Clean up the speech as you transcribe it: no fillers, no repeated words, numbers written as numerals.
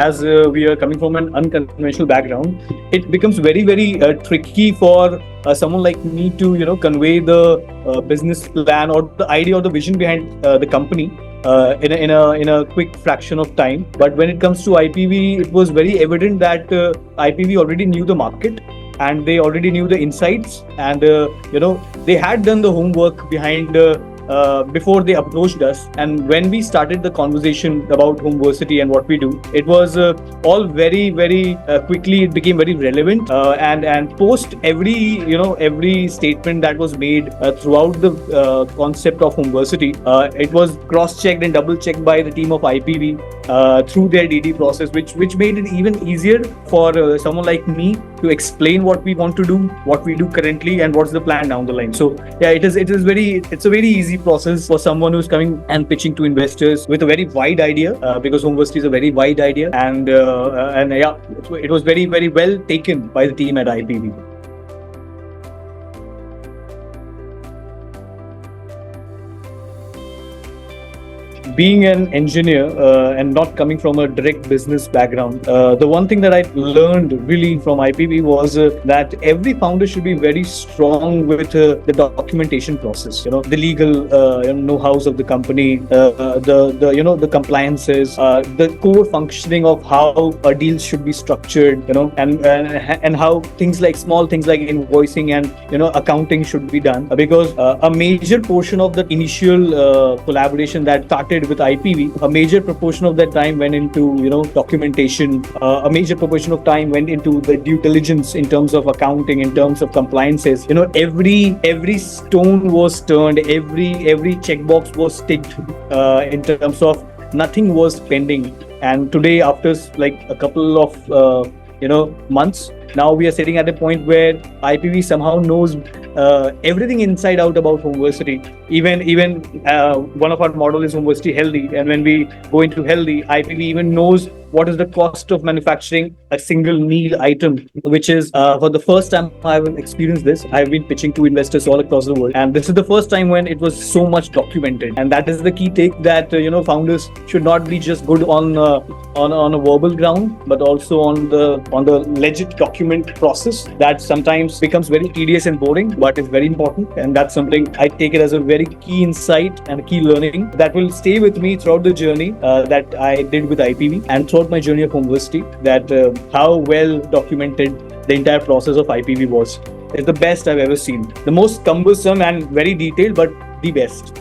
as we are coming from an unconventional background, it becomes very tricky for someone like me to convey the business plan or the idea or the vision behind the company in a quick fraction of time. But when it comes to IPV, it was very evident that IPV already knew the market, and they already knew the insights, and they had done the homework behind before they approached us. And when we started the conversation about Homversity and what we do, it was all very quickly, it became very relevant, and post every statement that was made throughout the concept of Homversity, it was cross-checked and double-checked by the team of IPV through their DD process, which made it even easier for someone like me to explain what we want to do, what we do currently, and what's the plan down the line. So yeah, it's a very easy process for someone who's coming and pitching to investors with a very wide idea, because Homversity is a very wide idea, and yeah, it was very well taken by the team at IPV. Being an engineer and not coming from a direct business background, the one thing that I learned really from IPV was that every founder should be very strong with the documentation process. The legal know-hows of the company, the compliances, the core functioning of how a deal should be structured, and how small things like invoicing and accounting should be done. Because a major portion of the initial collaboration that started with IPV, a major proportion of that time went into documentation. A major proportion of time went into the due diligence in terms of accounting, in terms of compliances. Every stone was turned, every checkbox was ticked in terms of nothing was pending. And today, after like a couple of months, now we are sitting at a point where IPV somehow knows everything inside out about Homversity. Even one of our model is Homversity Healthy, and when we go into healthy, IPV even knows what is the cost of manufacturing a single meal item, which is for the first time I've experienced this. I've been pitching to investors all across the world, and this is the first time when it was so much documented. And that is the key take, that founders should not be just good on a verbal ground, but also on the legit document process that sometimes becomes very tedious and boring, but is very important. And that's something I take it as a very key insight and a key learning that will stay with me throughout the journey that I did with IPV, and throughout my journey of Homversity, that how well documented the entire process of IPV was. It's the best I've ever seen. The most cumbersome and very detailed, but the best.